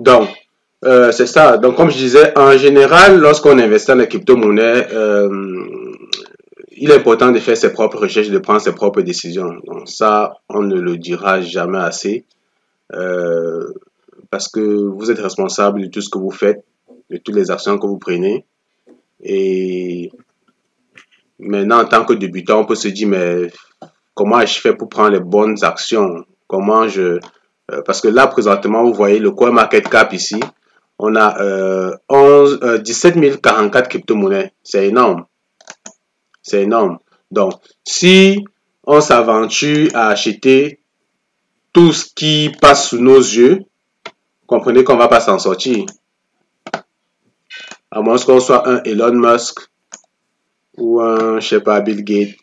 Donc, c'est ça. Donc, comme je disais, en général, lorsqu'on investit dans les crypto-monnaies, il est important de faire ses propres recherches, de prendre ses propres décisions. Donc, ça, on ne le dira jamais assez. Euh, Parce que vous êtes responsable de tout ce que vous faites, de toutes les actions que vous prenez. Et maintenant, en tant que débutant, on peut se dire, mais comment je fais pour prendre les bonnes actions? Comment je... Parce que là, présentement, vous voyez le CoinMarketCap ici. On a 17 044 crypto-monnaies. C'est énorme. C'est énorme. Donc, si on s'aventure à acheter tout ce qui passe sous nos yeux, comprenez qu'on ne va pas s'en sortir. À moins qu'on soit un Elon Musk ou un, je sais pas, Bill Gates.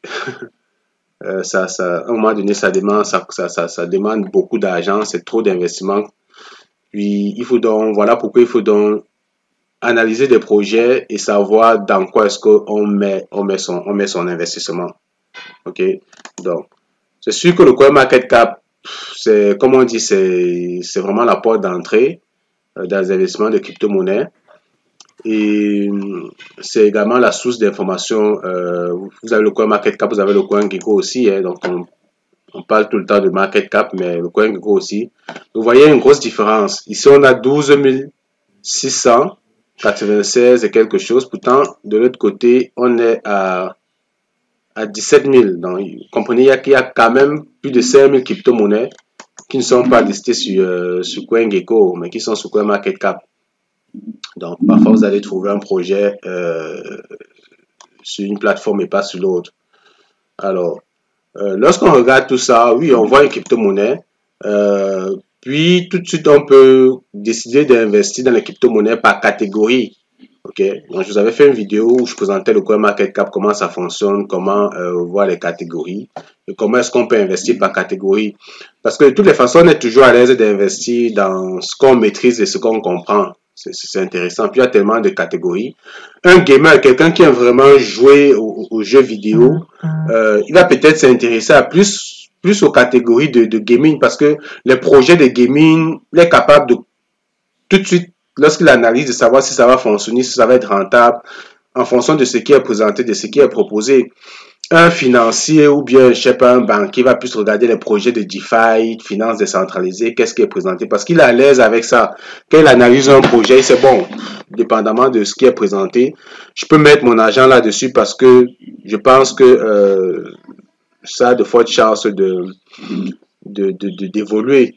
À un moment donné, ça demande beaucoup d'argent, c'est trop d'investissement. Puis, il faut donc, voilà pourquoi il faut donc analyser des projets et savoir dans quoi est-ce qu'on on met son investissement. OK? Donc, c'est sûr que le CoinMarketCap, c'est, comme on dit, c'est vraiment la porte d'entrée dans les investissements de crypto-monnaies. Et c'est également la source d'information. Vous avez le CoinMarketCap, vous avez le CoinGecko aussi. Hein, donc, on parle tout le temps de market cap, mais le CoinGecko aussi. Vous voyez une grosse différence. Ici, on a 12 696 et quelque chose. Pourtant, de l'autre côté, on est à 17 000. Donc, vous comprenez qu'il y a quand même plus de 5 000 crypto-monnaies qui ne sont pas listées sur CoinGecko, mais qui sont sur CoinMarketCap. Donc, parfois, vous allez trouver un projet sur une plateforme et pas sur l'autre. Alors, lorsqu'on regarde tout ça, oui, on voit une crypto-monnaie. Puis, tout de suite, on peut décider d'investir dans les crypto-monnaies par catégorie. Ok, donc je vous avais fait une vidéo où je présentais le CoinMarketCap, comment ça fonctionne, comment voir les catégories et comment est-ce qu'on peut investir par catégorie. Parce que de toutes les façons, on est toujours à l'aise d'investir dans ce qu'on maîtrise et ce qu'on comprend. C'est intéressant. Puis il y a tellement de catégories. Un gamer, quelqu'un qui aime vraiment jouer aux jeux vidéo, il va peut-être s'intéresser à plus aux catégories de gaming parce que les projets de gaming, il est capable de tout de suite, lorsqu'il analyse, de savoir si ça va fonctionner, si ça va être rentable, en fonction de ce qui est présenté, de ce qui est proposé. Un financier ou bien, je sais pas, un banquier va plus regarder les projets de DeFi, de finances décentralisées, qu'est-ce qui est présenté, parce qu'il est à l'aise avec ça. Quand il analyse un projet, c'est bon, dépendamment de ce qui est présenté, je peux mettre mon argent là-dessus parce que je pense que ça a de fortes chances d'évoluer.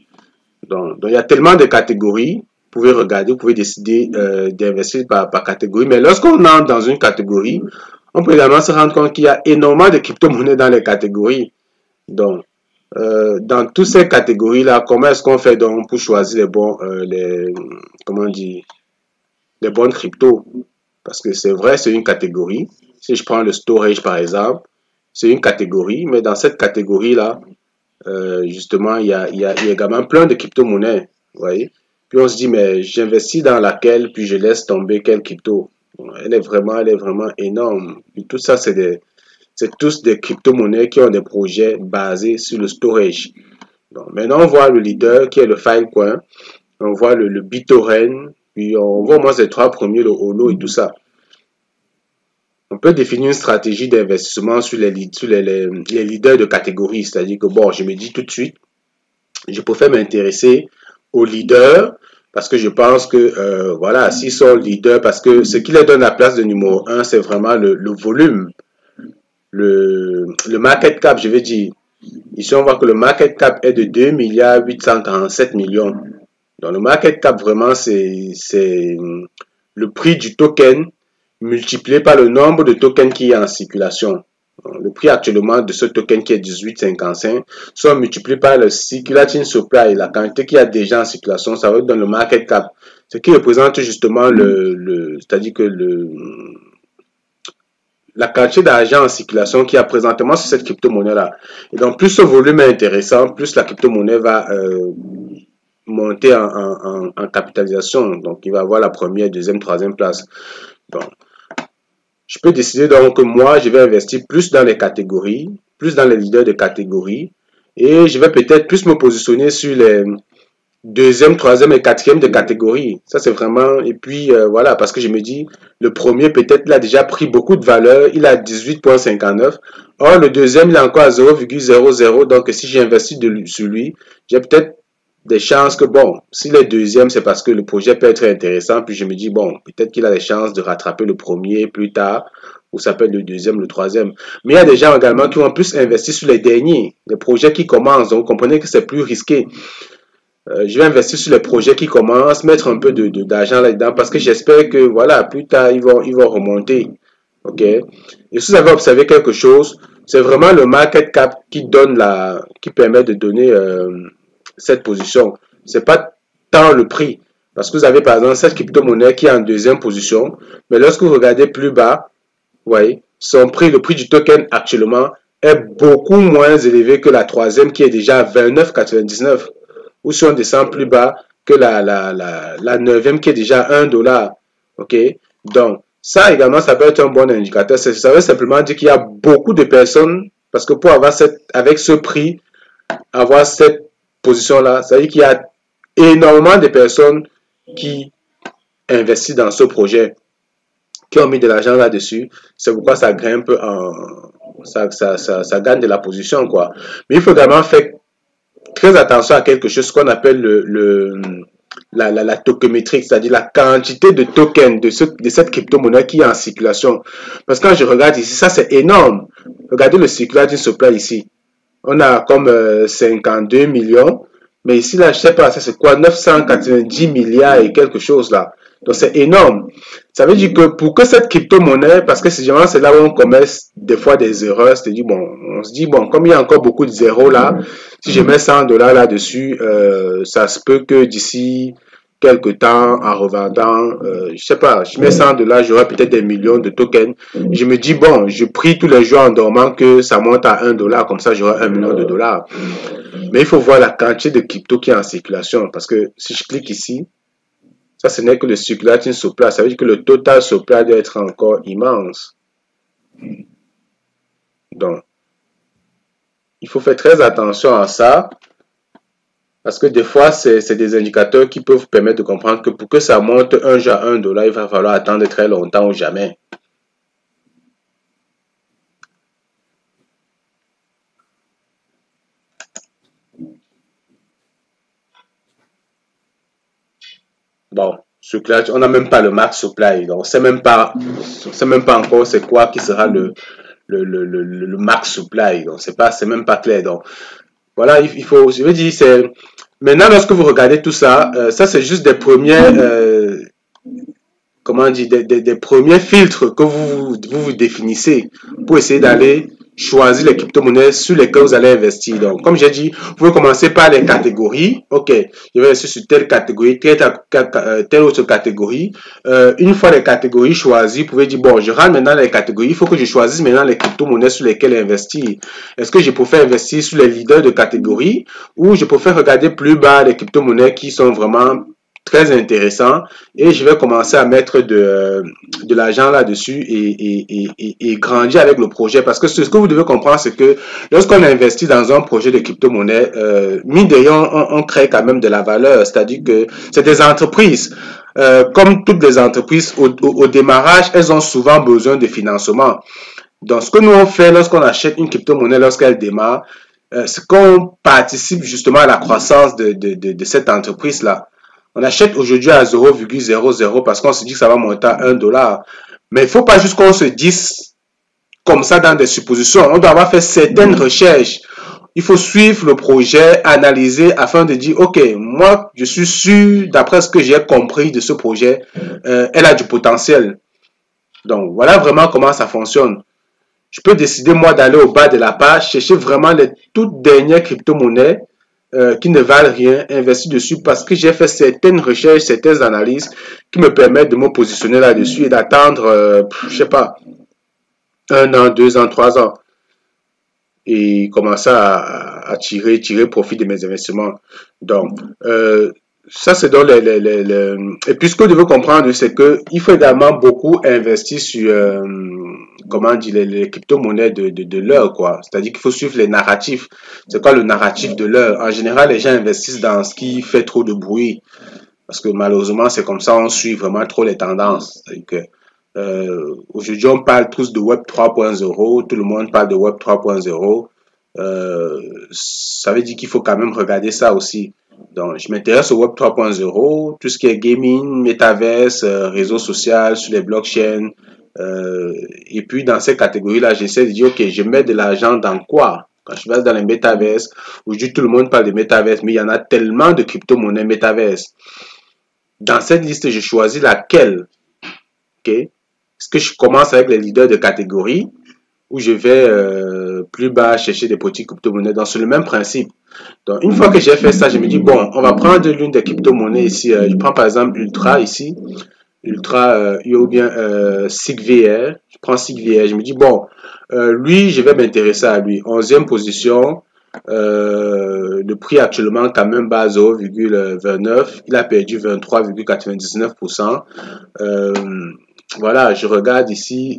Donc, il y a tellement de catégories. Vous pouvez regarder, vous pouvez décider d'investir par catégorie. Mais lorsqu'on entre dans une catégorie, on peut également se rendre compte qu'il y a énormément de crypto-monnaies dans les catégories. Donc, dans toutes ces catégories-là, comment est-ce qu'on fait donc pour choisir comment on dit, les bonnes cryptos? Parce que c'est vrai, c'est une catégorie. Si je prends le storage par exemple, c'est une catégorie, mais dans cette catégorie-là, justement, il y a également plein de crypto-monnaies. Vous voyez? Puis on se dit, mais j'investis dans laquelle, puis je laisse tomber quelle crypto. Elle est vraiment énorme. Et tout ça, c'est tous des crypto-monnaies qui ont des projets basés sur le storage. Donc, maintenant, on voit le leader qui est le Filecoin. On voit le BitTorrent. Puis on voit au moins ces trois premiers, le Holo et tout ça. On peut définir une stratégie d'investissement sur les leaders de catégorie. C'est-à-dire que, bon, je me dis tout de suite, je préfère m'intéresser aux leaders parce que je pense que, voilà, s'ils sont leaders, parce que ce qui leur donne la place de numéro 1, c'est vraiment le volume, le market cap, je veux dire. Ici, on voit que le market cap est de 2 847 millions. Donc, le market cap, vraiment, c'est le prix du token multiplié par le nombre de tokens qui y a en circulation. Le prix actuellement de ce token qui est 18,55 soit multiplié par le circulating supply, la quantité qu'il y a déjà en circulation, ça va donner le market cap. Ce qui représente justement c'est-à-dire que la quantité d'argent en circulation qu'il y a présentement sur cette crypto-monnaie-là. Et donc, plus ce volume est intéressant, plus la crypto-monnaie va monter en capitalisation. Donc, il va avoir la première, deuxième, troisième place. Donc, je peux décider donc que moi, je vais investir plus dans les catégories, plus dans les leaders de catégories, et je vais peut-être plus me positionner sur deuxième, troisième et quatrième de catégorie. Ça, c'est vraiment... Et puis, voilà, parce que je me dis, le premier, peut-être, il a déjà pris beaucoup de valeur. Il a 18,59. Or, le deuxième, il est encore à 0,00. Donc, si j'investis sur lui, j'ai peut-être des chances que, bon, s'il est deuxième, c'est parce que le projet peut être intéressant. Puis, je me dis, bon, peut-être qu'il a des chances de rattraper le premier plus tard. Ou ça peut être le deuxième, le troisième. Mais il y a des gens également qui vont plus investir sur les derniers, les projets qui commencent. Donc, vous comprenez que c'est plus risqué. Je vais investir sur les projets qui commencent, mettre un peu d'argent là-dedans parce que j'espère que voilà, plus tard, ils vont remonter. OK? Et si vous avez observé quelque chose, c'est vraiment le market cap qui permet de donner cette position. C'est pas tant le prix. Parce que vous avez par exemple cette crypto-monnaie qui est en deuxième position, mais lorsque vous regardez plus bas, vous voyez, son prix, le prix du token actuellement est beaucoup moins élevé que la troisième qui est déjà à 29,99. Ou si on descend plus bas que la neuvième qui est déjà à 1 dollar. OK? Donc, ça également, ça peut être un bon indicateur. Ça veut simplement dire qu'il y a beaucoup de personnes, parce que pour avoir avec ce prix, avoir cette position-là, ça veut dire qu'il y a énormément de personnes qui investissent dans ce projet, qui ont mis de l'argent là-dessus. C'est pourquoi ça grimpe ça gagne de la position, quoi. Mais il faut également faire très attention à quelque chose qu'on appelle la tokemétrie, c'est-à-dire la quantité de tokens de cette crypto-monnaie qui est en circulation. Parce que quand je regarde ici, ça c'est énorme. Regardez le circulating supply ici. On a comme 52 millions. Mais ici, là, je sais pas, ça c'est quoi, 990 milliards et quelque chose là. Donc c'est énorme. Ça veut dire que pour que cette crypto-monnaie, parce que c'est là où on commet des fois des erreurs, c'est-à-dire bon, on se dit bon, comme il y a encore beaucoup de zéros là, si je mets 100 dollars là-dessus, ça se peut que d'ici quelque temps, en revendant, je sais pas, je mets 100 dollars, j'aurai peut-être des millions de tokens. Je me dis bon, je prie tous les jours en dormant que ça monte à 1 dollar, comme ça j'aurai 1 million de dollars. Mais il faut voir la quantité de crypto qui est en circulation, parce que si je clique ici, ça, ce n'est que le circulating supply. Ça veut dire que le total supply doit être encore immense. Donc, il faut faire très attention à ça. Parce que des fois, c'est des indicateurs qui peuvent vous permettre de comprendre que pour que ça monte un jour à 1 dollar, il va falloir attendre très longtemps ou jamais. Bon, on n'a même pas le max supply. Donc, on sait même pas encore c'est quoi qui sera le max supply. Donc, c'est même pas clair. Donc, voilà, il faut, je veux dire, maintenant, lorsque vous regardez tout ça, ça c'est juste des premiers, comment dire, des premiers filtres que vous définissez pour essayer d'aller choisir les crypto-monnaies sur lesquelles vous allez investir. Donc, comme j'ai dit, vous pouvez commencer par les catégories. OK, je vais investir sur telle catégorie, telle autre catégorie. Une fois les catégories choisies, vous pouvez dire, bon, je rentre maintenant dans les catégories. Il faut que je choisisse maintenant les crypto-monnaies sur lesquelles investir. Est-ce que je préfère investir sur les leaders de catégorie ou je préfère regarder plus bas les crypto-monnaies qui sont vraiment très intéressant et je vais commencer à mettre de l'argent là-dessus et grandir avec le projet parce que ce que vous devez comprendre c'est que lorsqu'on investit dans un projet de crypto-monnaie, mine de rien on crée quand même de la valeur, c'est-à-dire que c'est des entreprises. Comme toutes les entreprises, au démarrage, elles ont souvent besoin de financement. Donc, ce que nous on fait lorsqu'on achète une crypto-monnaie, lorsqu'elle démarre, c'est qu'on participe justement à la croissance de cette entreprise-là. On achète aujourd'hui à 0,00 parce qu'on se dit que ça va monter à 1 dollar. Mais il ne faut pas juste qu'on se dise comme ça dans des suppositions. On doit avoir fait certaines recherches. Il faut suivre le projet, analyser afin de dire, OK, moi, je suis sûr, d'après ce que j'ai compris de ce projet, elle a du potentiel. Donc, voilà vraiment comment ça fonctionne. Je peux décider, moi, d'aller au bas de la page, chercher vraiment les toutes dernières crypto-monnaies qui ne valent rien, investir dessus parce que j'ai fait certaines recherches, certaines analyses qui me permettent de me positionner là-dessus et d'attendre, je sais pas, 1 an, 2 ans, 3 ans et commencer à tirer profit de mes investissements. Donc, ça c'est dans et puis ce que vous devez comprendre, c'est que il faut également beaucoup investir sur comment dire, les crypto-monnaies de l'heure, quoi. C'est-à-dire qu'il faut suivre les narratifs. C'est quoi le narratif de l'heure? En général, les gens investissent dans ce qui fait trop de bruit. Parce que malheureusement, c'est comme ça, on suit vraiment trop les tendances. C'est-à-dire que, aujourd'hui, on parle tous de Web 3.0, tout le monde parle de Web 3.0. Ça veut dire qu'il faut quand même regarder ça aussi. Donc, je m'intéresse au Web 3.0, tout ce qui est gaming, métaverse, réseau social, sur les blockchains. Et puis, dans ces catégories-là, j'essaie de dire, OK, je mets de l'argent dans quoi? Quand je vais dans les métaverses, aujourd'hui, tout le monde parle de métaverse, mais il y en a tellement de crypto-monnaies métaverses. Dans cette liste, je choisis laquelle. OK? Est-ce que je commence avec les leaders de catégorie ou je vais plus bas chercher des petites crypto-monnaies? Donc, c'est le même principe. Donc, une fois que j'ai fait ça, je me dis, bon, on va prendre l'une des crypto-monnaies ici. Je prends par exemple Ultra ici. Ultra, ou bien SigVR. Je prends SigVR. Je me dis, bon, lui, je vais m'intéresser à lui. 11e position. Le prix actuellement quand même bas 0,29. Il a perdu 23,99%. Voilà, je regarde ici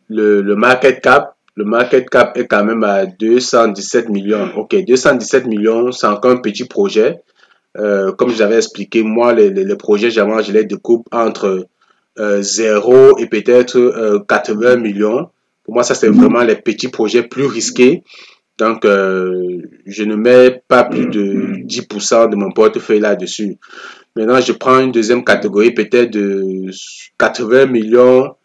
le market cap. Le market cap est quand même à 217 millions. Ok, 217 millions, c'est encore un petit projet. Comme je l'avais expliqué, moi, les projets, je les découpe entre 0 et peut-être 80 millions. Pour moi, ça, c'est vraiment les petits projets plus risqués. Donc, je ne mets pas plus de 10% de mon portefeuille là-dessus. Maintenant, je prends une deuxième catégorie, peut-être de 80 millions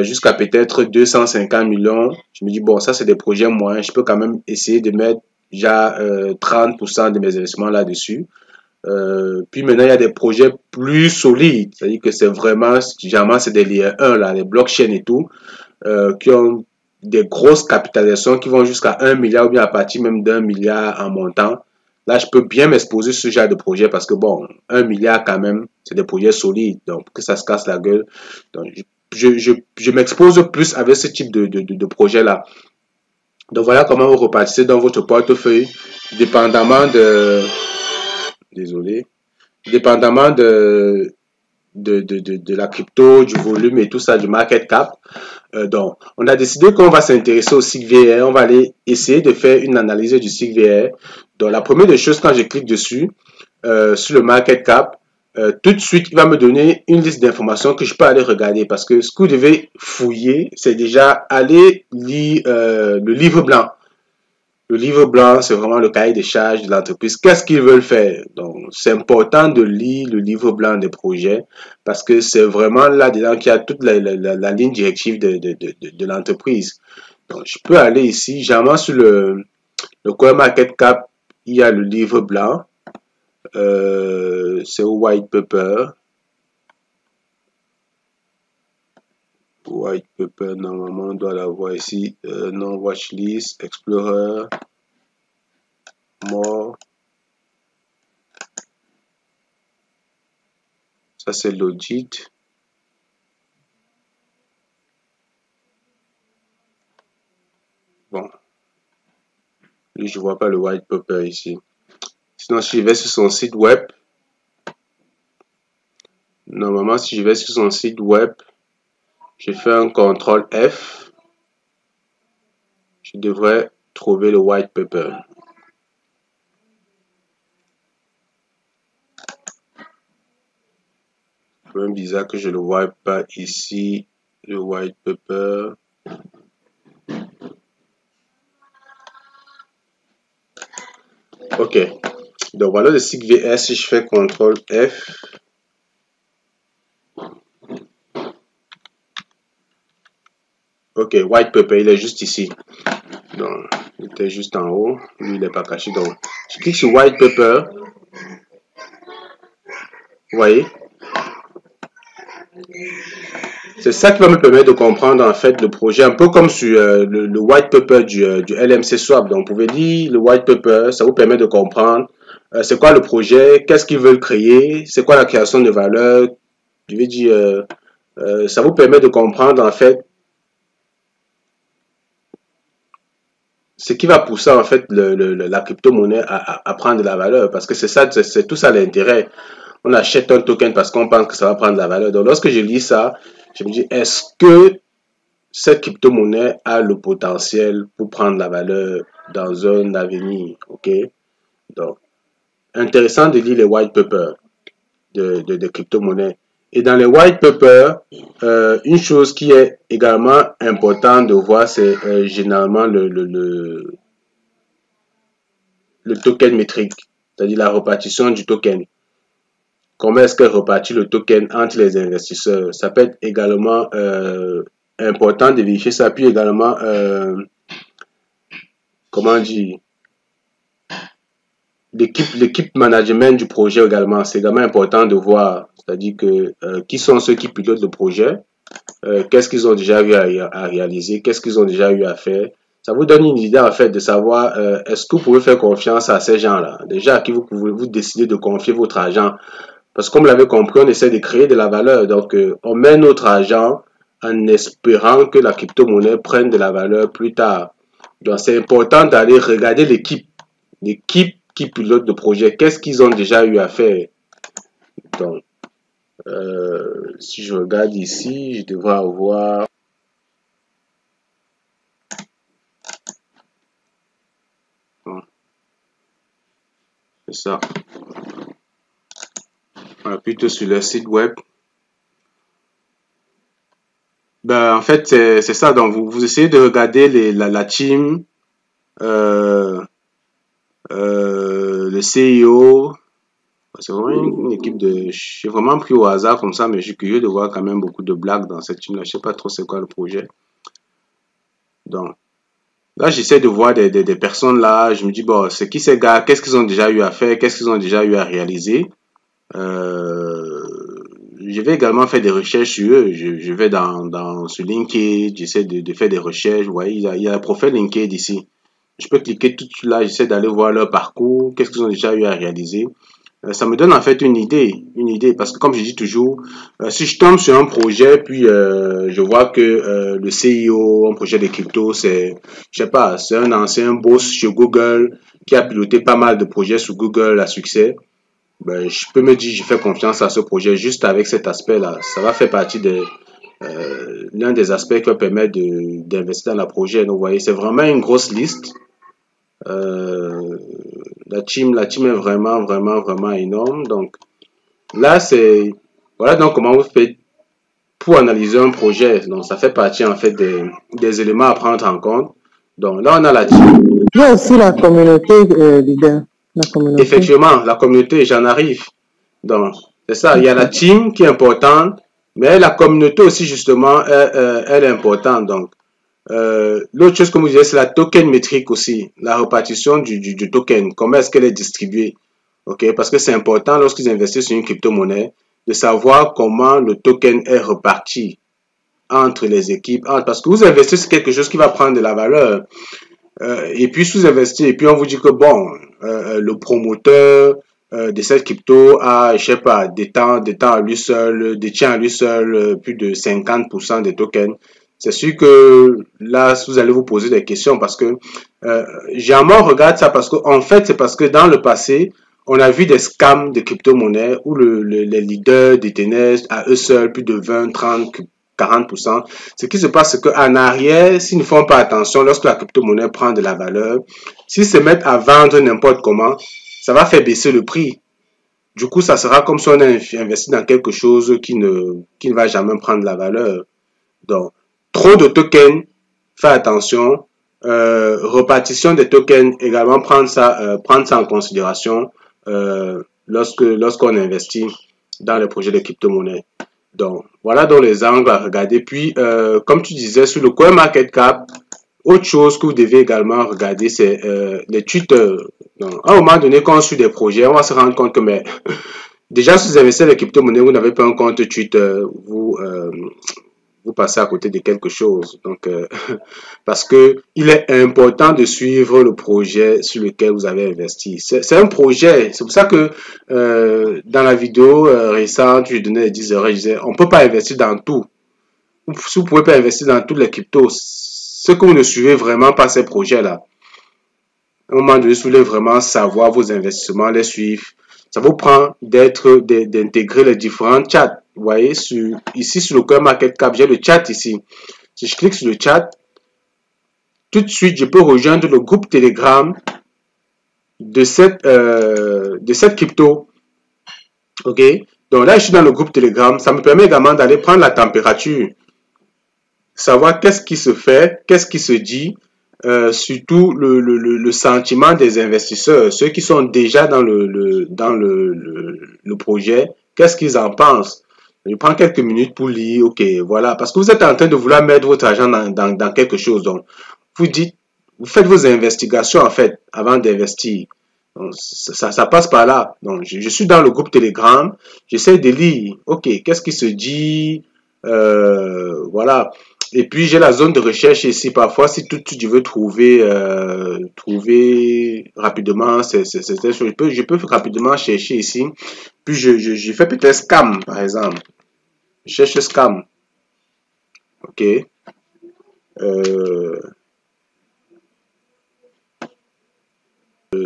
jusqu'à peut-être 250 millions. Je me dis, bon, ça, c'est des projets moyens. Je peux quand même essayer de mettre déjà 30% de mes investissements là-dessus. Puis maintenant, il y a des projets plus solides. C'est-à-dire que c'est vraiment, généralement, c'est des liens 1, là, les blockchains et tout, qui ont des grosses capitalisations qui vont jusqu'à 1 milliard ou bien à partir même d'1 milliard en montant. Là, je peux bien m'exposer sur ce genre de projet parce que, bon, 1 milliard quand même, c'est des projets solides. Donc, que ça se casse la gueule. Donc, je m'expose plus avec ce type de projet-là. Donc, voilà comment vous repartissez dans votre portefeuille, dépendamment de... Désolé. Dépendamment de la crypto, du volume et tout ça, du market cap. Donc, on a décidé qu'on va s'intéresser au SigVR. On va aller essayer de faire une analyse du SigVR. Donc, la première des choses, quand je clique dessus, sur le market cap, tout de suite, il va me donner une liste d'informations que je peux aller regarder parce que ce que vous devez fouiller, c'est déjà aller lire le livre blanc. Le livre blanc, c'est vraiment le cahier des charges de l'entreprise. Qu'est-ce qu'ils veulent faire? Donc, c'est important de lire le livre blanc des projets parce que c'est vraiment là-dedans qu'il y a toute la ligne directive de l'entreprise. Donc, je peux aller ici, généralement sur le CoinMarketCap, il y a le livre blanc. C'est White Paper. White Paper, normalement, on doit l'avoir ici. Non, Watchlist, Explorer. More. Ça, c'est l'audit. Bon. Lui, je vois pas le white paper ici. Sinon, si je vais sur son site web, normalement, si je vais sur son site web, je fais un CTRL F, je devrais trouver le white paper. C'est même bizarre que je ne le vois pas ici, le white paper. Ok, donc voilà le site VS, si je fais CTRL F. Ok, white paper, il est juste ici. Donc, il était juste en haut. Lui, il n'est pas caché. Donc, je clique sur white paper. Vous voyez? C'est ça qui va me permettre de comprendre en fait le projet, un peu comme sur le white paper du LMC Swap. Donc, vous pouvez lire le white paper, ça vous permet de comprendre c'est quoi le projet, qu'est-ce qu'ils veulent créer, c'est quoi la création de valeur. Je veux dire, ça vous permet de comprendre en fait ce qui va pousser en fait la crypto-monnaie à prendre de la valeur, parce que c'est ça, c'est tout ça l'intérêt. on achète un token parce qu'on pense que ça va prendre de la valeur. Donc, lorsque je lis ça, je me dis, est-ce que cette crypto-monnaie a le potentiel pour prendre la valeur dans un avenir? OK? Donc, intéressant de lire les white papers de crypto-monnaies. Et dans les white papers, une chose qui est également importante de voir, c'est généralement le token métrique, c'est-à-dire la répartition du token. Comment est-ce qu'elle répartit le token entre les investisseurs? Ça peut être également important de vérifier ça. Puis également, comment dire, l'équipe management du projet également, c'est également important de voir, c'est-à-dire que qui sont ceux qui pilotent le projet, qu'est-ce qu'ils ont déjà eu à réaliser, qu'est-ce qu'ils ont déjà eu à faire. Ça vous donne une idée en fait de savoir est-ce que vous pouvez faire confiance à ces gens-là, déjà à qui vous pouvez vous décider de confier votre argent. Parce que comme vous l'avez compris, on essaie de créer de la valeur. Donc, on met notre argent en espérant que la crypto-monnaie prenne de la valeur plus tard. Donc, c'est important d'aller regarder l'équipe qui pilote le projet. Qu'est-ce qu'ils ont déjà eu à faire? Donc, si je regarde ici, je devrais avoir... C'est ça. Voilà, plutôt sur le site web. Ben, en fait, c'est ça. Donc, vous essayez de regarder la team, le CEO. C'est vraiment une équipe de... J'ai vraiment pris au hasard comme ça, mais je suis curieux de voir quand même beaucoup de blagues dans cette team-là. Je sais pas trop c'est quoi le projet. Donc, là, j'essaie de voir des personnes là. Je me dis, bon, c'est qui ces gars? Qu'est-ce qu'ils ont déjà eu à faire? Qu'est-ce qu'ils ont déjà eu à réaliser? Je vais également faire des recherches sur eux. Je vais sur LinkedIn, j'essaie de faire des recherches. Vous voyez, il y a un profil LinkedIn ici. Je peux cliquer tout de suite là, j'essaie d'aller voir leur parcours, qu'est-ce qu'ils ont déjà eu à réaliser. Ça me donne en fait une idée, parce que comme je dis toujours, si je tombe sur un projet, puis je vois que le CEO, un projet de crypto, c'est, je sais pas, c'est un ancien boss chez Google qui a piloté pas mal de projets sur Google à succès, ben, je peux me dire, je fais confiance à ce projet juste avec cet aspect-là. Ça va faire partie de l'un des aspects qui va permettre d'investir dans le projet. Donc, vous voyez, c'est vraiment une grosse liste. Euh, la team est vraiment énorme. Donc là, voilà donc comment vous faites pour analyser un projet. Donc ça fait partie en fait des éléments à prendre en compte. Donc là, on a la team. Il y a aussi la communauté, leader. La communauté. Effectivement, la communauté, j'en arrive. Donc, c'est ça, il y a la team qui est importante, mais la communauté aussi, justement, elle est importante. Donc, l'autre chose, comme vous disiez, c'est la token métrique aussi, la répartition du token, comment est-ce qu'elle est distribuée. OK? Parce que c'est important lorsqu'ils investissent sur une crypto-monnaie de savoir comment le token est reparti entre les équipes. Parce que vous investissez quelque chose qui va prendre de la valeur. Et puis sous-investir, et puis on vous dit que bon, le promoteur de cette crypto a, je sais pas, détient à lui seul plus de 50% des tokens. C'est sûr que là, vous allez vous poser des questions parce que jamais on regarde ça parce que en fait, c'est parce que dans le passé, on a vu des scams de crypto-monnaies où les leaders détenaient à eux seuls plus de 20, 30, 40%. Ce qui se passe, c'est qu'en arrière, s'ils ne font pas attention, lorsque la crypto-monnaie prend de la valeur, s'ils se mettent à vendre n'importe comment, ça va faire baisser le prix. Du coup, ça sera comme si on a investi dans quelque chose qui ne va jamais prendre de la valeur. Donc, trop de tokens, faites attention. Répartition des tokens, également prendre ça en considération lorsqu'on investit dans les projets de crypto-monnaie. Donc, voilà donc les angles à regarder. Puis, comme tu disais, sur le CoinMarketCap, autre chose que vous devez également regarder, c'est les tweeters. Donc, à un moment donné, quand on suit des projets, on va se rendre compte que mais, déjà, si vous investissez les crypto-monnaies, vous n'avez pas un compte Twitter, vous passez à côté de quelque chose. Donc, parce que il est important de suivre le projet sur lequel vous avez investi. C'est un projet. C'est pour ça que dans la vidéo récente, je donnais les 10 heures, je disais, on peut pas investir dans tout. Si vous pouvez pas investir dans toutes les cryptos, ce que vous ne suivez vraiment pas ces projets-là. À un moment donné, vous voulez vraiment savoir vos investissements, les suivre. ça vous prend d'intégrer les différents chats. Vous voyez, ici sur le CoinMarketCap, j'ai le chat ici. Si je clique sur le chat, tout de suite, je peux rejoindre le groupe Telegram de cette crypto. OK? Donc là, je suis dans le groupe Telegram. Ça me permet également d'aller prendre la température, savoir qu'est-ce qui se fait, qu'est-ce qui se dit, surtout le sentiment des investisseurs, ceux qui sont déjà dans le projet, qu'est-ce qu'ils en pensent. Je prends quelques minutes pour lire, ok, voilà, parce que vous êtes en train de vouloir mettre votre argent dans quelque chose, donc vous dites, vous faites vos investigations en fait avant d'investir. Donc, ça passe par là. Donc, je suis dans le groupe Telegram, j'essaie de lire, ok, qu'est-ce qui se dit, voilà. Et puis j'ai la zone de recherche ici. Parfois, si tout de suite je veux trouver rapidement je peux rapidement chercher ici. Puis je fais peut-être scam par exemple. Je cherche scam. Ok.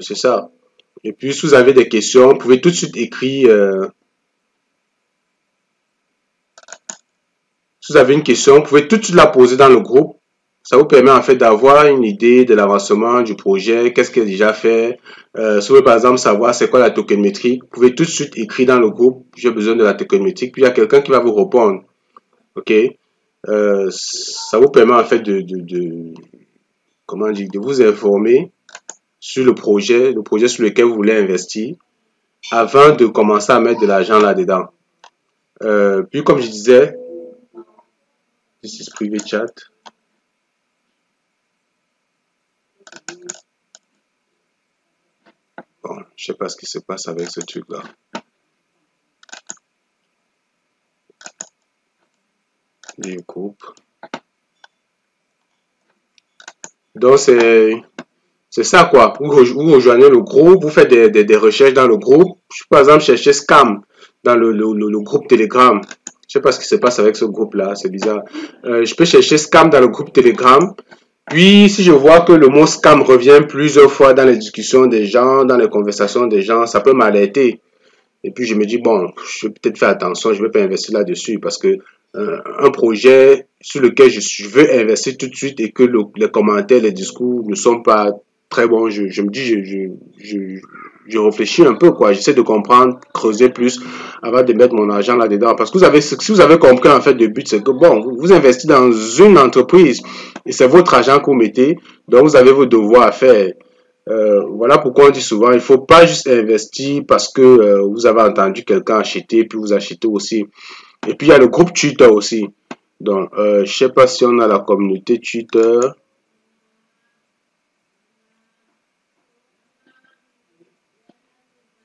C'est ça. Et puis si vous avez des questions, vous pouvez tout de suite écrire. Si vous avez une question, vous pouvez tout de suite la poser dans le groupe. Ça vous permet en fait d'avoir une idée de l'avancement du projet, qu'est-ce qu'il a déjà fait. Si vous voulez par exemple savoir c'est quoi la tokenmétrie, vous pouvez tout de suite écrire dans le groupe, j'ai besoin de la tokenmétrie, puis il y a quelqu'un qui va vous répondre. Ok, ça vous permet en fait comment dire, de vous informer sur le projet sur lequel vous voulez investir, avant de commencer à mettre de l'argent là-dedans. Puis comme je disais, this is private chat. Bon, je sais pas ce qui se passe avec ce truc-là. Du groupe. Donc, c'est ça, quoi. Vous rejoignez le groupe, vous faites des recherches dans le groupe. Je peux, par exemple, chercher scam dans le groupe Telegram. Je sais pas ce qui se passe avec ce groupe-là, c'est bizarre. Je peux chercher scam dans le groupe Telegram. Puis, si je vois que le mot scam revient plusieurs fois dans les discussions des gens, dans les conversations des gens, ça peut m'alerter. Et puis, je me dis, bon, je vais peut-être faire attention, je ne vais pas investir là-dessus parce que un projet sur lequel je veux investir tout de suite et que les commentaires, les discours ne sont pas très bons, je me dis, je réfléchis un peu, quoi. J'essaie de comprendre, creuser plus avant de mettre mon argent là-dedans. Parce que si vous avez compris, en fait, le but, c'est que, bon, vous investissez dans une entreprise et c'est votre argent que vous mettez, donc vous avez vos devoirs à faire. Voilà pourquoi on dit souvent, il ne faut pas juste investir parce que vous avez entendu quelqu'un acheter, puis vous achetez aussi. Et puis, il y a le groupe Twitter aussi. Donc, je ne sais pas si on a la communauté Twitter.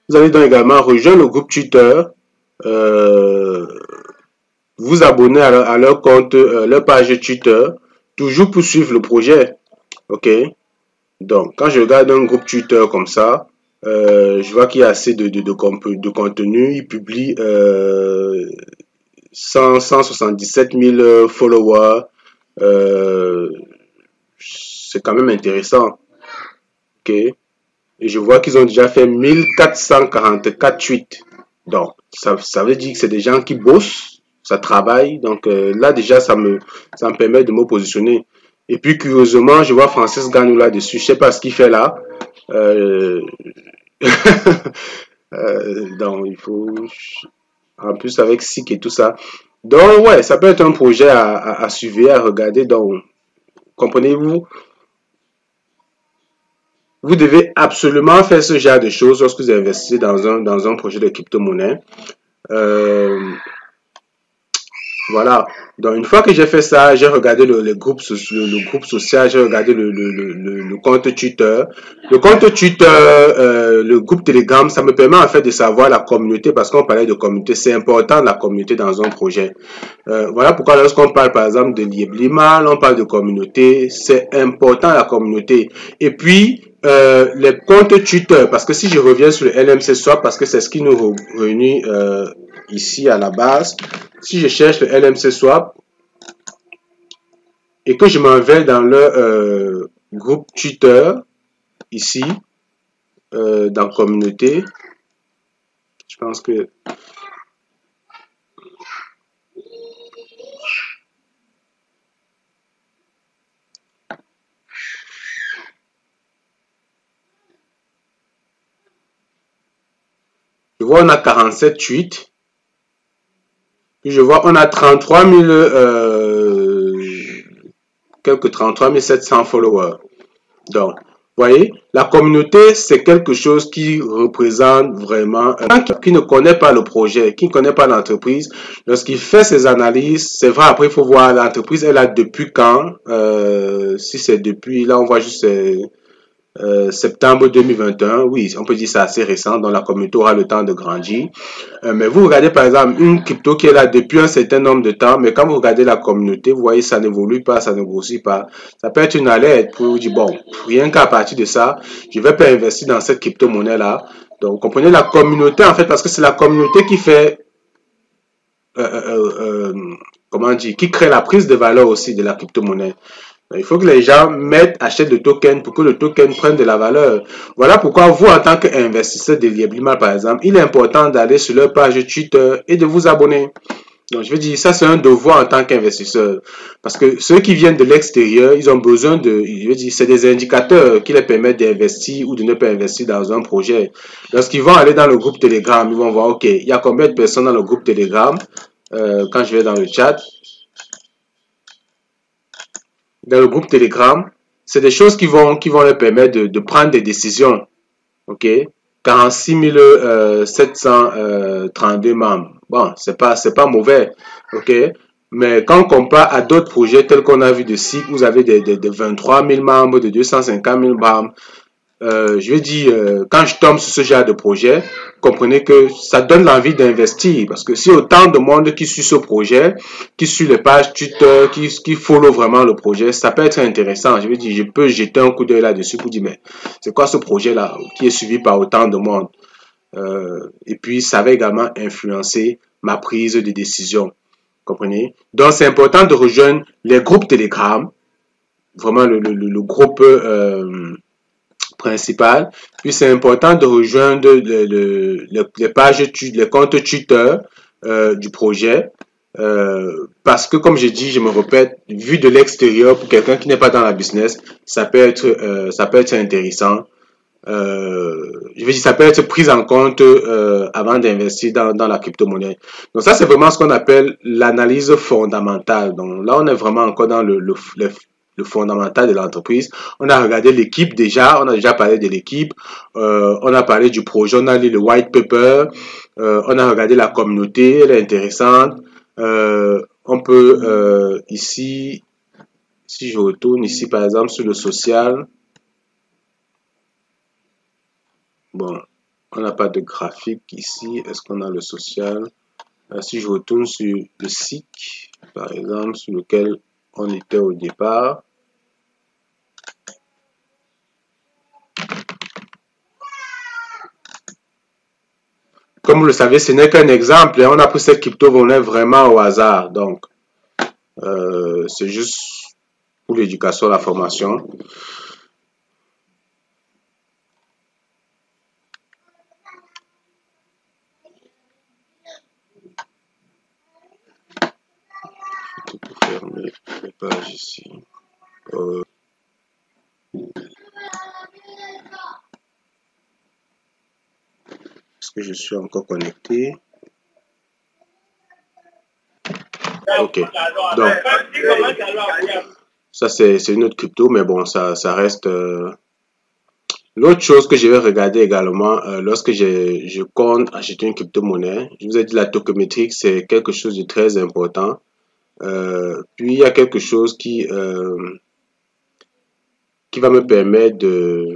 Vous allez donc également rejoindre le groupe Twitter, vous abonner à leur compte, leur page Twitter, toujours pour suivre le projet. Ok? Donc, quand je regarde un groupe Twitter comme ça, je vois qu'il y a assez de contenu. Il publie 177 000 followers. C'est quand même intéressant. Ok? Et je vois qu'ils ont déjà fait 1444 tweets. Donc, ça veut dire que c'est des gens qui bossent, ça travaille. Donc là, déjà, ça me permet de me positionner. Et puis, curieusement, je vois Francis Gagnou là-dessus. Je sais pas ce qu'il fait là. Donc, il faut... En plus, avec SIC et tout ça. Donc, ouais, ça peut être un projet à suivre, à regarder. Donc, comprenez-vous? Vous devez absolument faire ce genre de choses lorsque vous investissez dans un projet de crypto-monnaie. Voilà. Donc, une fois que j'ai fait ça, j'ai regardé le groupe social, j'ai regardé le compte Twitter. Le compte Twitter, le groupe Telegram, ça me permet en fait de savoir la communauté, parce qu'on parlait de communauté, c'est important la communauté dans un projet. Voilà pourquoi lorsqu'on parle par exemple de Lieblimal, on parle de communauté, c'est important la communauté. Et puis, les comptes Twitter, parce que si je reviens sur le LMC Swap, parce que c'est ce qui nous réunit ici à la base, si je cherche le LMC Swap et que je m'en vais dans le groupe Twitter, ici, dans communauté, pense que... Je vois, on a 47,8. Puis je vois, on a 33 000, quelques 33 700 followers. Donc, vous voyez, la communauté, c'est quelque chose qui représente vraiment qui ne connaît pas le projet, qui ne connaît pas l'entreprise. Lorsqu'il fait ses analyses, c'est vrai, après, il faut voir l'entreprise, elle a depuis quand. Si c'est depuis, là, on voit juste septembre 2021, oui, on peut dire c'est assez récent, donc la communauté aura le temps de grandir. Mais vous regardez par exemple une crypto qui est là depuis un certain nombre de temps, mais quand vous regardez la communauté, vous voyez ça n'évolue pas, ça ne grossit pas. Ça peut être une alerte pour vous dire, bon, rien qu'à partir de ça, je vais pas investir dans cette crypto-monnaie-là. Donc, vous comprenez la communauté en fait, parce que c'est la communauté qui fait, comment dire, qui crée la prise de valeur aussi de la crypto-monnaie. Il faut que les gens achètent le token pour que le token prenne de la valeur. Voilà pourquoi vous, en tant qu'investisseur de Librement, par exemple, il est important d'aller sur leur page Twitter et de vous abonner. Donc, je veux dire, ça, c'est un devoir en tant qu'investisseur. Parce que ceux qui viennent de l'extérieur, ils ont besoin de, je veux dire, c'est des indicateurs qui les permettent d'investir ou de ne pas investir dans un projet. Lorsqu'ils vont aller dans le groupe Telegram, ils vont voir, OK, il y a combien de personnes dans le groupe Telegram? Quand je vais dans le chat, dans le groupe Telegram, c'est des choses qui vont leur permettre de prendre des décisions. OK? 46 732 membres. Bon, c'est pas mauvais. OK? Mais quand on compare à d'autres projets tels qu'on a vu de SIC, vous avez des 23 000 membres, de 250 000 membres. Je veux dire, quand je tombe sur ce genre de projet, comprenez que ça donne l'envie d'investir. Parce que si autant de monde qui suit ce projet, qui suit les pages Twitter, qui follow vraiment le projet, ça peut être intéressant. Je veux dire, je peux jeter un coup d'œil là-dessus pour dire, mais c'est quoi ce projet-là qui est suivi par autant de monde? Et puis, ça va également influencer ma prise de décision. Comprenez? Donc, c'est important de rejoindre les groupes Telegram. Vraiment, le groupe... principal. Puis c'est important de rejoindre les pages, les comptes Twitter du projet. Parce que comme j'ai dit, je me répète, vu de l'extérieur, pour quelqu'un qui n'est pas dans la business, ça peut être intéressant. Je veux dire, ça peut être pris en compte avant d'investir dans la crypto-monnaie. Donc ça, c'est vraiment ce qu'on appelle l'analyse fondamentale. Donc là, on est vraiment encore dans le fondamental de l'entreprise. On a regardé l'équipe déjà, on a déjà parlé de l'équipe, on a parlé du projet, on a lu le white paper, on a regardé la communauté, elle est intéressante. On peut ici, si je retourne ici par exemple sur le social, bon, on n'a pas de graphique ici, est-ce qu'on a le social? Si je retourne sur le SIC, par exemple, sur lequel on était au départ, comme vous le savez, ce n'est qu'un exemple. On a pris cette crypto-monnaie vraiment au hasard. Donc, c'est juste pour l'éducation, la formation. Je peux fermer les pages ici. Est-ce que je suis encore connecté? Ok. Donc, ça c'est une autre crypto, mais bon, ça reste. L'autre chose que je vais regarder également, lorsque je compte acheter une crypto-monnaie, je vous ai dit la tokenomics, c'est quelque chose de très important. Puis il y a quelque chose qui va me permettre de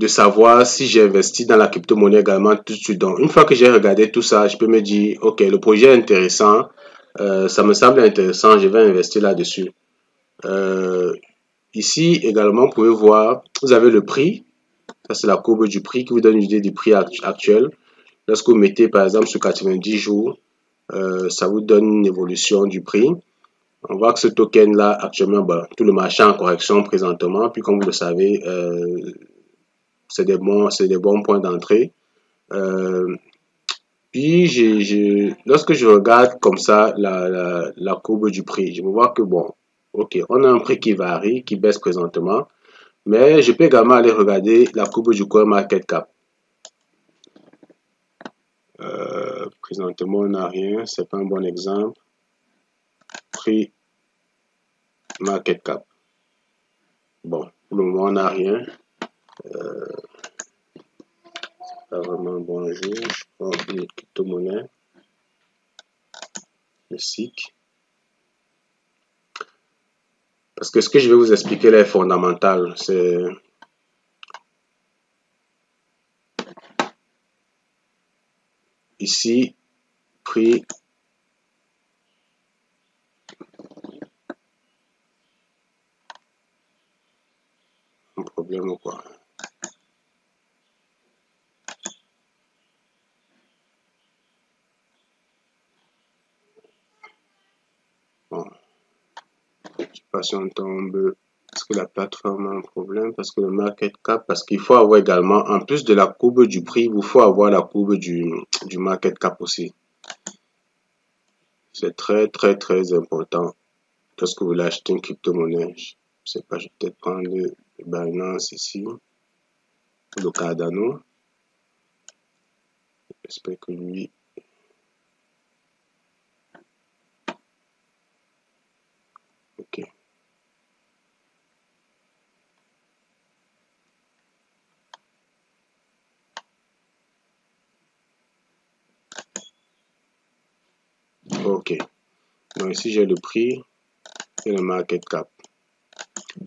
savoir si j'ai investi dans la crypto-monnaie également tout de suite. Donc, une fois que j'ai regardé tout ça, je peux me dire, ok, le projet est intéressant, ça me semble intéressant, je vais investir là-dessus. Ici, également, vous pouvez voir, vous avez le prix. Ça, c'est la courbe du prix qui vous donne une idée du prix actuel. Lorsque vous mettez, par exemple, sur 90 jours, ça vous donne une évolution du prix. On voit que ce token-là, actuellement, tout le marché est en correction présentement. Puis, comme vous le savez, c'est des bons points d'entrée. Puis, lorsque je regarde comme ça la courbe du prix, je me vois que bon, ok, on a un prix qui varie, qui baisse présentement, mais je peux également aller regarder la courbe du CoinMarketCap. Présentement, on n'a rien, c'est pas un bon exemple. Prix market cap. Bon, pour le moment, on n'a rien. Pas vraiment un bon jour. Je prends une crypto-monnaie. Le SIC. Parce que ce que je vais vous expliquer là est fondamental. C'est ici, prix un problème ou quoi? Bon, je sais pas si on tombe. Est-ce que la plateforme a un problème? Parce que le market cap, parce qu'il faut avoir également, en plus de la courbe du prix, il vous faut avoir la courbe du market cap aussi. C'est très, très, très important. Lorsque vous voulez acheter une crypto-monnaie, je sais pas, je vais peut-être prendre le Binance ici, le Cardano. J'espère que lui. Ok. Ok. Donc ici j'ai le prix et le market cap.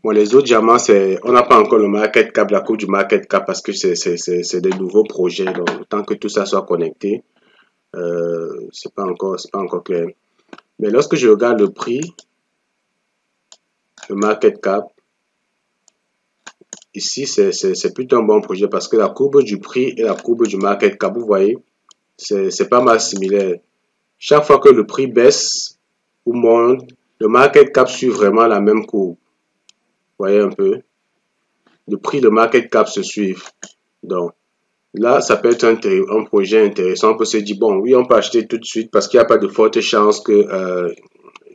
Bon, les autres diamants, on n'a pas encore le market cap, la courbe du market cap parce que c'est des nouveaux projets. Donc, tant que tout ça soit connecté, c'est pas encore clair. Mais lorsque je regarde le prix, le market cap, ici, c'est plutôt un bon projet parce que la courbe du prix et la courbe du market cap, vous voyez, c'est pas mal similaire. Chaque fois que le prix baisse ou monte, le market cap suit vraiment la même courbe. Vous voyez un peu? Le prix et le market cap se suivent. Donc, là, ça peut être un projet intéressant. On peut se dire, bon, oui, on peut acheter tout de suite parce qu'il n'y a pas de forte chance que...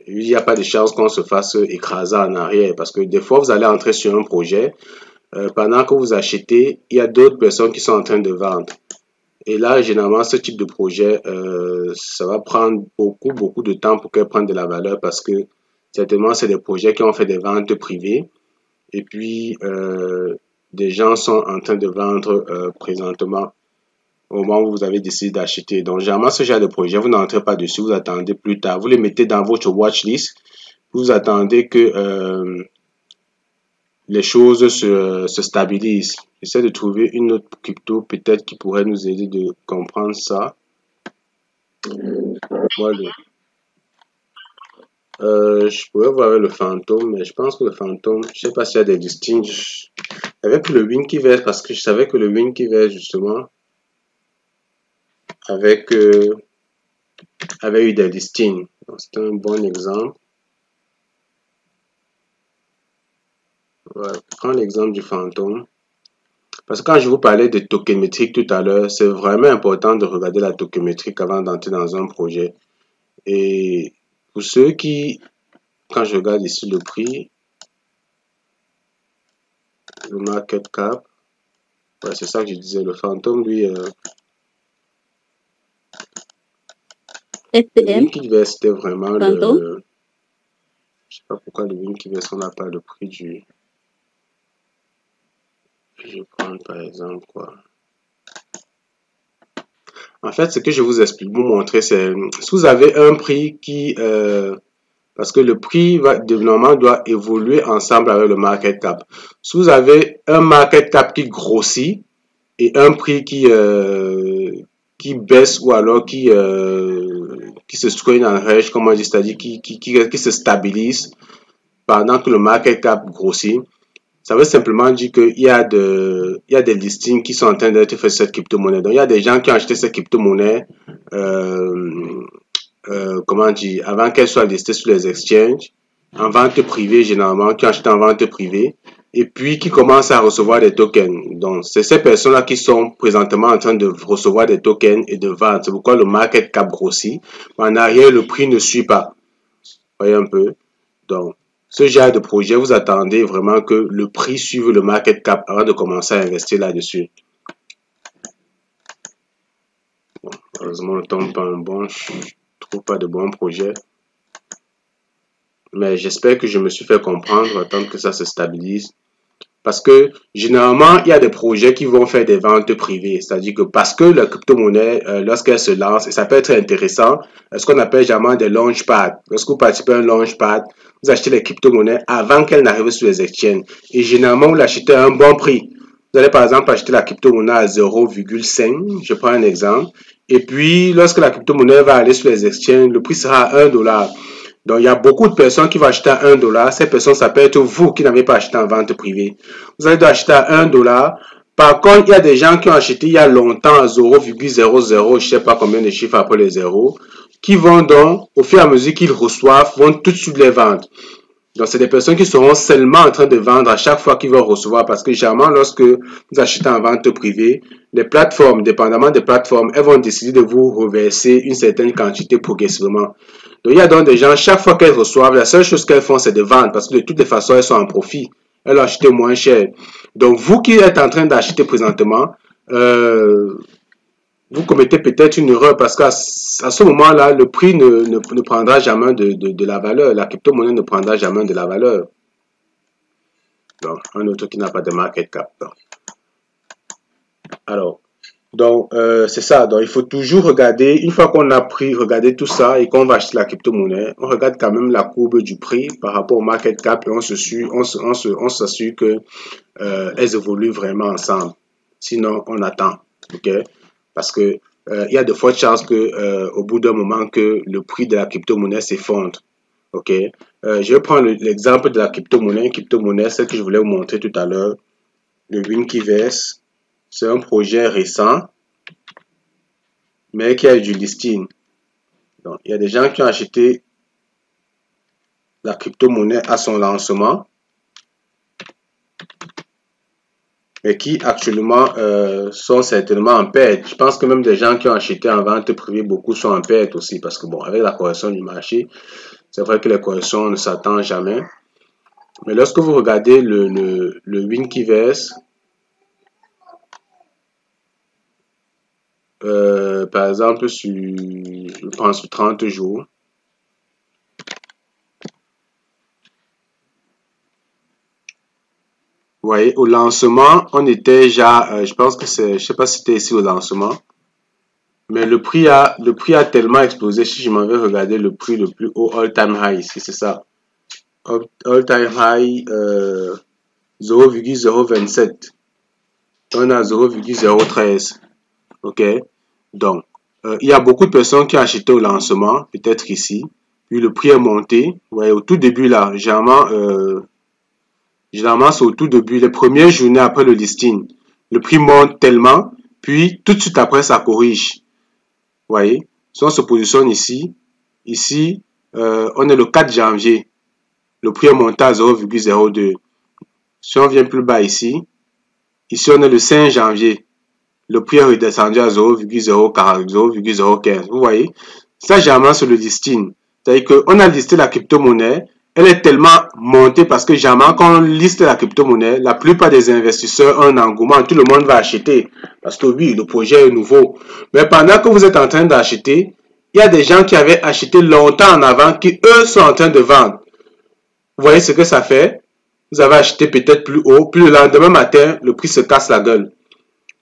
il n'y a pas de chance qu'on se fasse écraser en arrière parce que des fois, vous allez entrer sur un projet. Pendant que vous achetez, il y a d'autres personnes qui sont en train de vendre. Et là, généralement, ce type de projet, ça va prendre beaucoup de temps pour qu'elle prenne de la valeur parce que certainement, c'est des projets qui ont fait des ventes privées. Et puis, des gens sont en train de vendre présentement au moment où vous avez décidé d'acheter. Donc, généralement, ce genre de projet, vous n'entrez pas dessus, vous attendez plus tard. Vous les mettez dans votre watchlist. Vous attendez que les choses se stabilisent. J'essaie de trouver une autre crypto peut-être qui pourrait nous aider de comprendre ça. Voilà. Je pourrais voir avec le fantôme, mais je pense que le fantôme, je sais pas s'il y a des listings. Avec le Winkiverse, parce que je savais que le Winkiverse, justement, avec avait eu des listings. C'est un bon exemple. Voilà. Prends l'exemple du fantôme. Parce que quand je vous parlais de tokenmétrique tout à l'heure, c'est vraiment important de regarder la tokenmétrique avant d'entrer dans un projet. Et pour ceux qui, quand je regarde ici le prix, le market cap, ouais, c'est ça que je disais, le fantôme, lui, le Winkiverse, c'était vraiment le... Je sais pas pourquoi le Winkiverse, on n'a pas le prix du... Je vais prendre par exemple quoi. En fait, ce que je vous explique, vous montrer, c'est si vous avez un prix qui... parce que le prix normalement doit évoluer ensemble avec le market cap. Si vous avez un market cap qui grossit et un prix qui baisse ou alors qui se strain en range, comme on dit, c'est-à-dire qui se stabilise pendant que le market cap grossit, ça veut simplement dire qu'il y a des listings qui sont en train d'être faits sur cette crypto-monnaie. Donc, il y a des gens qui ont acheté cette crypto-monnaie, comment dire, avant qu'elle soit listée sur les exchanges, en vente privée généralement, qui ont acheté en vente privée. et puis qui commencent à recevoir des tokens. Donc, c'est ces personnes-là qui sont présentement en train de recevoir des tokens et de vendre. C'est pourquoi le market cap grossit. En arrière, le prix ne suit pas. Voyez un peu. Donc, ce genre de projet, vous attendez vraiment que le prix suive le market cap avant de commencer à investir là-dessus. Bon, heureusement, le temps n'est pas un bon. Je ne trouve pas de bons projets. Mais j'espère que je me suis fait comprendre. On va attendre que ça se stabilise. Parce que généralement, il y a des projets qui vont faire des ventes privées. C'est-à-dire que parce que la crypto-monnaie, lorsqu'elle se lance, et ça peut être intéressant, ce qu'on appelle généralement des launchpads. Lorsque vous participez à un launchpad, vous achetez les crypto-monnaies avant qu'elles n'arrivent sur les exchanges. Et généralement, vous l'achetez à un bon prix. Vous allez par exemple acheter la crypto-monnaie à 0,5. Je prends un exemple. Et puis, lorsque la crypto-monnaie va aller sur les exchanges, le prix sera à 1 $. Donc, il y a beaucoup de personnes qui vont acheter à 1 $. Ces personnes, ça peut être vous qui n'avez pas acheté en vente privée. Vous allez acheter à 1 $. Par contre, il y a des gens qui ont acheté il y a longtemps à 0,00, je ne sais pas combien de chiffres après les zéros, qui vont donc, au fur et à mesure qu'ils reçoivent, vont tout de suite les vendre. Donc, c'est des personnes qui seront seulement en train de vendre à chaque fois qu'ils vont recevoir parce que généralement, lorsque vous achetez en vente privée, les plateformes, dépendamment des plateformes, elles vont décider de vous reverser une certaine quantité progressivement. Donc, il y a donc des gens, chaque fois qu'elles reçoivent, la seule chose qu'elles font, c'est de vendre parce que de toutes les façons, elles sont en profit. Elles ont acheté moins cher. Donc, vous qui êtes en train d'acheter présentement, vous commettez peut-être une erreur parce qu'à ce moment-là, le prix ne prendra jamais de la valeur. La crypto-monnaie ne prendra jamais de la valeur. Donc, un autre qui n'a pas de market cap. Alors, donc, c'est ça. Donc, il faut toujours regarder, une fois qu'on a regarder tout ça et qu'on va acheter la crypto-monnaie, on regarde quand même la courbe du prix par rapport au market cap et on s'assure que elles évoluent vraiment ensemble. Sinon, on attend. OK? Parce que il y a de fortes chances que au bout d'un moment que le prix de la crypto-monnaie s'effondre. OK? Je vais prendre l'exemple de la crypto-monnaie. Crypto-monnaie, celle que je voulais vous montrer tout à l'heure, le Winkiverse. C'est un projet récent, mais qui a eu du listing. Donc, il y a des gens qui ont acheté la crypto-monnaie à son lancement, mais qui actuellement sont certainement en perte. Je pense que même des gens qui ont acheté en vente privée, beaucoup sont en perte aussi, parce que bon, avec la correction du marché, c'est vrai que les corrections ne s'attendent jamais. Mais lorsque vous regardez le Winkiverse, par exemple, je pense sur 30 jours, vous voyez, au lancement, on était déjà, je pense que c'est, je sais pas si c'était ici au lancement, mais le prix a tellement explosé. Si je m'en vais regarder le prix le plus haut, all-time high ici, c'est ça. All-time high 0,027. On a 0,013. OK? Donc, il y a beaucoup de personnes qui ont acheté au lancement, peut-être ici. Puis le prix est monté. Vous voyez, au tout début là, généralement c'est au tout début, les premières journées après le listing. Le prix monte tellement, puis tout de suite après, ça corrige. Vous voyez? Si on se positionne ici, on est le 4 janvier. Le prix est monté à 0,02. Si on vient plus bas ici on est le 5 janvier. Le prix est redescendu à 0,040, 0,015. Vous voyez? Ça, généralement, c'est le listing. C'est-à-dire qu'on a listé la crypto-monnaie. Elle est tellement montée parce que généralement, quand on liste la crypto-monnaie, la plupart des investisseurs ont un engouement. Tout le monde va acheter. Parce que oui, le projet est nouveau. Mais pendant que vous êtes en train d'acheter, il y a des gens qui avaient acheté longtemps en avant qui, eux, sont en train de vendre. Vous voyez ce que ça fait? Vous avez acheté peut-être plus haut, puis le lendemain matin, le prix se casse la gueule.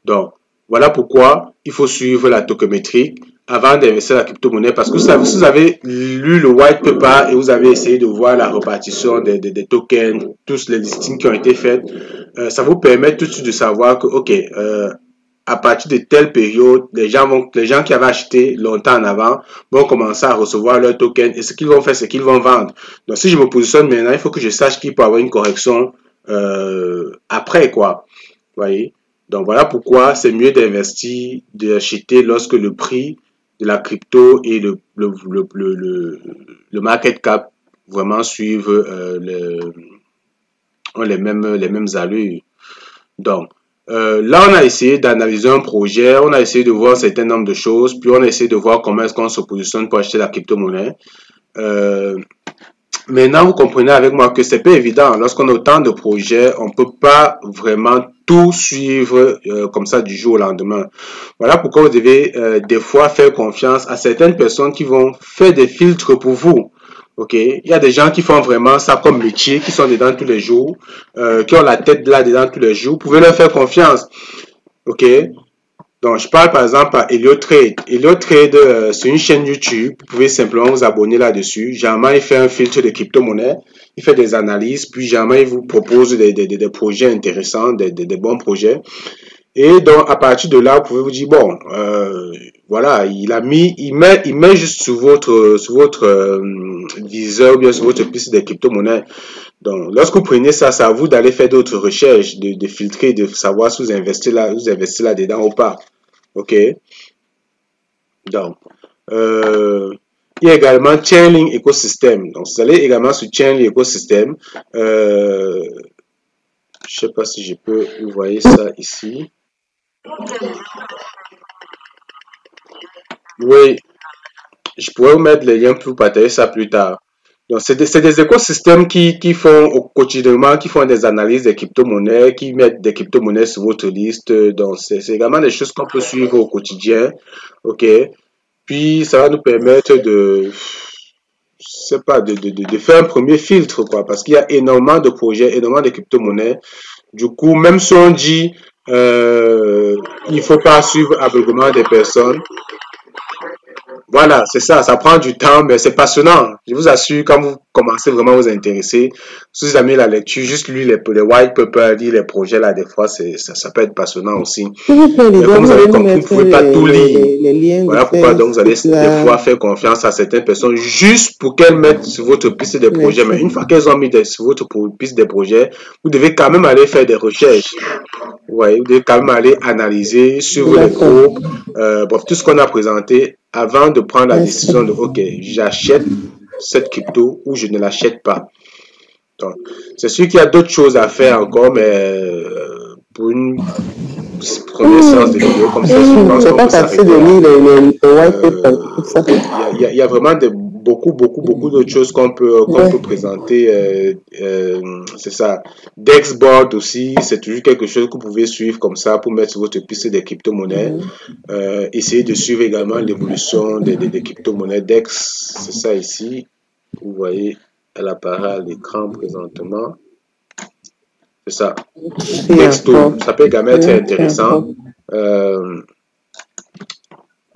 Donc, voilà pourquoi il faut suivre la tokemétrie avant d'investir la crypto-monnaie. Parce que si vous avez lu le white paper et vous avez essayé de voir la répartition des tokens, tous les listings qui ont été faits, ça vous permet tout de suite de savoir que, OK, à partir de telle période, les gens qui avaient acheté longtemps en avant vont commencer à recevoir leurs tokens et ce qu'ils vont faire, c'est qu'ils vont vendre. Donc, si je me positionne maintenant, il faut que je sache qu'il peut y avoir une correction après, quoi. Vous voyez? Donc, voilà pourquoi c'est mieux d'investir, d'acheter lorsque le prix de la crypto et le market cap vraiment suivent ont les mêmes allures. Donc, là, on a essayé d'analyser un projet, on a essayé de voir un certain nombre de choses, puis on a essayé de voir comment est-ce qu'on se positionne pour acheter la crypto-monnaie. Maintenant, vous comprenez avec moi que c'est pas évident. Lorsqu'on a autant de projets, on peut pas vraiment tout suivre comme ça du jour au lendemain. Voilà pourquoi vous devez des fois faire confiance à certaines personnes qui vont faire des filtres pour vous. Ok, il y a des gens qui font vraiment ça comme métier, qui sont dedans tous les jours, qui ont la tête là dedans tous les jours. Vous pouvez leur faire confiance. Ok, donc, je parle par exemple à HelioTrade. HelioTrade, c'est une chaîne YouTube. Vous pouvez simplement vous abonner là-dessus. Généralement, il fait un filtre de crypto-monnaie. Il fait des analyses. Puis, généralement, il vous propose des projets intéressants, des bons projets. Et donc, à partir de là, vous pouvez vous dire, bon, voilà, il met juste sur votre viseur ou bien sur votre piste des crypto-monnaies. Donc, lorsque vous prenez ça, c'est à vous d'aller faire d'autres recherches, de filtrer, de savoir si vous investissez là-dedans ou pas. OK? Donc, il y a également Chainlink Ecosystem. Donc, vous allez également sur Chainlink Ecosystem. Je ne sais pas si je peux, vous voyez ça ici. Oui, je pourrais vous mettre les liens pour vous partager ça plus tard. Donc, c'est des écosystèmes qui font au quotidiennement, qui font des analyses des crypto-monnaies, qui mettent des crypto-monnaies sur votre liste. Donc, c'est également des choses qu'on peut suivre au quotidien. OK? Puis, ça va nous permettre je sais pas, de faire un premier filtre, quoi, parce qu'il y a énormément de projets, énormément de crypto-monnaies. Du coup, même si on dit, il faut pas suivre aveuglement des personnes, voilà, c'est ça, ça prend du temps, mais c'est passionnant. Je vous assure, quand vous commencez vraiment à vous intéresser, si vous aimez la lecture, juste lire les white papers, lire les projets, là, des fois, ça peut être passionnant aussi. S'il vous plaît, Mais Lydia, comme vous vous avez allez nous compris, vous ne mettre pouvez pas tout lire. les liens de Voilà pourquoi donc vous allez Facebook des là. fois faire confiance à certaines personnes juste pour qu'elles mettent sur votre piste des projets. Mais Merci. une fois qu'elles ont mis sur votre piste des projets, vous devez quand même aller faire des recherches. Ouais, vous devez quand même aller analyser, suivre les D'accord. groupes, bref, tout ce qu'on a présenté avant de prendre la Merci. décision de, OK, j'achète cette crypto ou je ne l'achète pas. Donc, c'est sûr qu'il y a d'autres choses à faire encore, mais pour une première séance de vidéo comme ça, je pense C'est qu'on pas peut facile de s'arrêter là. lire les white papers, tout ça. Il y a vraiment beaucoup d'autres choses qu'on peut Ouais. présenter. C'est ça. Dexboard aussi, c'est toujours quelque chose que vous pouvez suivre comme ça pour mettre sur votre piste des crypto-monnaies. Essayez de suivre également l'évolution des crypto-monnaies. Dex, c'est ça ici. Vous voyez, elle apparaît à l'écran présentement. C'est ça. Dexto, ça peut également être intéressant.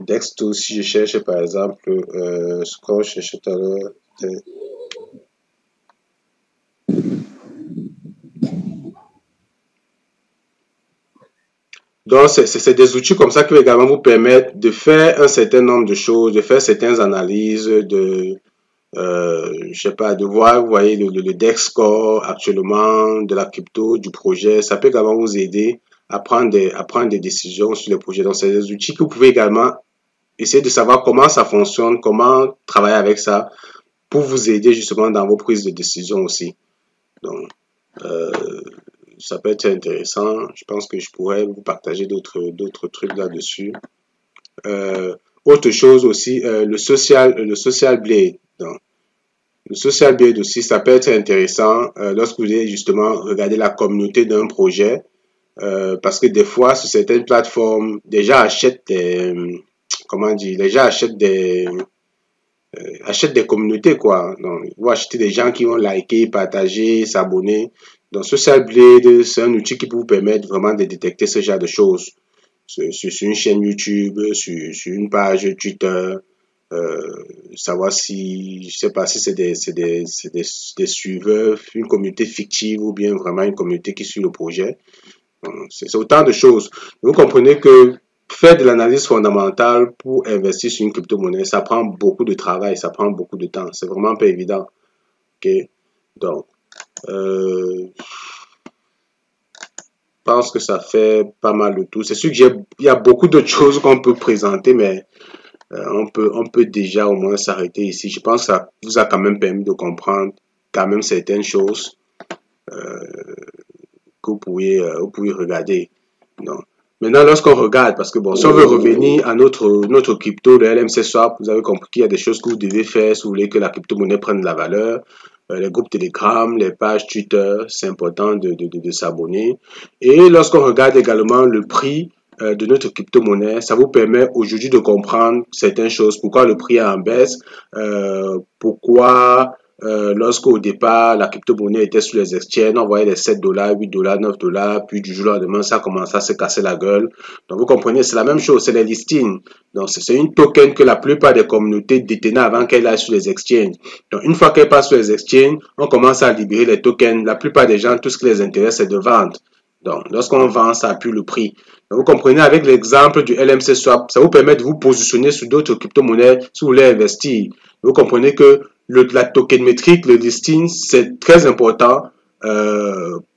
Dexto, si je cherche par exemple ce qu'on cherchait tout à l'heure. Donc, c'est des outils comme ça qui vont également vous permettre de faire un certain nombre de choses, de faire certaines analyses, je sais pas, de voir, vous voyez, le Dex score actuellement de la crypto, du projet. Ça peut également vous aider à prendre des décisions sur les projets. Donc, c'est des outils que vous pouvez également essayer de savoir comment ça fonctionne, comment travailler avec ça pour vous aider justement dans vos prises de décision aussi. Donc, ça peut être intéressant. Je pense que je pourrais vous partager d'autres trucs là-dessus. Autre chose aussi, le social blade. Donc, le social blade aussi, ça peut être intéressant lorsque vous voulez justement regarder la communauté d'un projet. Parce que des fois, sur certaines plateformes, les gens achètent achètent des communautés, quoi. Donc, ils vont acheter des gens qui vont liker, partager, s'abonner. Donc, Social Blade, c'est un outil qui peut vous permettre vraiment de détecter ce genre de choses. Sur une chaîne YouTube, sur une page Twitter, savoir si, je sais pas si c'est des suiveurs, une communauté fictive ou bien vraiment une communauté qui suit le projet. C'est autant de choses. Vous comprenez que faire de l'analyse fondamentale pour investir sur une crypto-monnaie, ça prend beaucoup de travail, ça prend beaucoup de temps. C'est vraiment pas évident. OK? Donc, je pense que ça fait pas mal de tout. C'est sûr qu'il y a beaucoup d'autres choses qu'on peut présenter, mais on peut déjà au moins s'arrêter ici. Je pense que ça vous a quand même permis de comprendre quand même certaines choses. que vous pouvez regarder. Non. Maintenant, lorsqu'on regarde, parce que bon, si on veut revenir à notre crypto, le LMC Swap, vous avez compris qu'il y a des choses que vous devez faire si vous voulez que la crypto-monnaie prenne de la valeur. Les groupes Telegram, les pages Twitter, c'est important de s'abonner. Et lorsqu'on regarde également le prix de notre crypto-monnaie, ça vous permet aujourd'hui de comprendre certaines choses. Pourquoi le prix est en baisse, pourquoi lorsqu'au départ, la crypto-monnaie était sur les exchanges, on voyait les 7 $, 8 $, 9 $, puis du jour au lendemain, ça a commencé à se casser la gueule. Donc, vous comprenez, c'est la même chose, c'est les listings. Donc, c'est une token que la plupart des communautés détenaient avant qu'elle aille sur les exchanges. Donc, une fois qu'elle passe sur les exchanges, on commence à libérer les tokens. La plupart des gens, tout ce qui les intéresse, c'est de vendre. Donc, lorsqu'on vend, ça appuie le prix. Donc, vous comprenez, avec l'exemple du LMC Swap, ça vous permet de vous positionner sur d'autres crypto-monnaies si vous voulez investir. Vous comprenez que la token métrique, le listing, c'est très important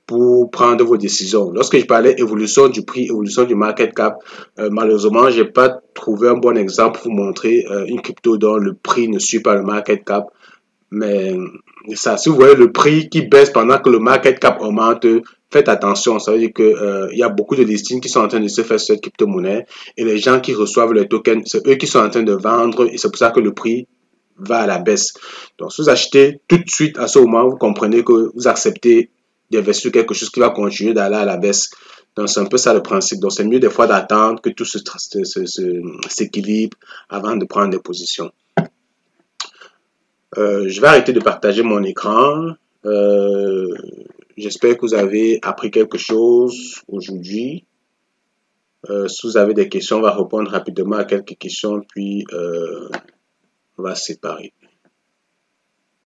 pour prendre vos décisions. Lorsque je parlais évolution du prix, évolution du market cap, malheureusement, j'ai pas trouvé un bon exemple pour vous montrer une crypto dont le prix ne suit pas le market cap. Mais ça, si vous voyez le prix qui baisse pendant que le market cap augmente, faites attention. Ça veut dire que il y a beaucoup de listings qui sont en train de se faire sur cette crypto-monnaie et les gens qui reçoivent les tokens, c'est eux qui sont en train de vendre et c'est pour ça que le prix va à la baisse. Donc, si vous achetez tout de suite à ce moment, vous comprenez que vous acceptez d'investir sur quelque chose qui va continuer d'aller à la baisse. Donc, c'est un peu ça le principe. Donc, c'est mieux des fois d'attendre que tout s'équilibre avant de prendre des positions. Je vais arrêter de partager mon écran. J'espère que vous avez appris quelque chose aujourd'hui. Si vous avez des questions, on va répondre rapidement à quelques questions, puis on va se séparer.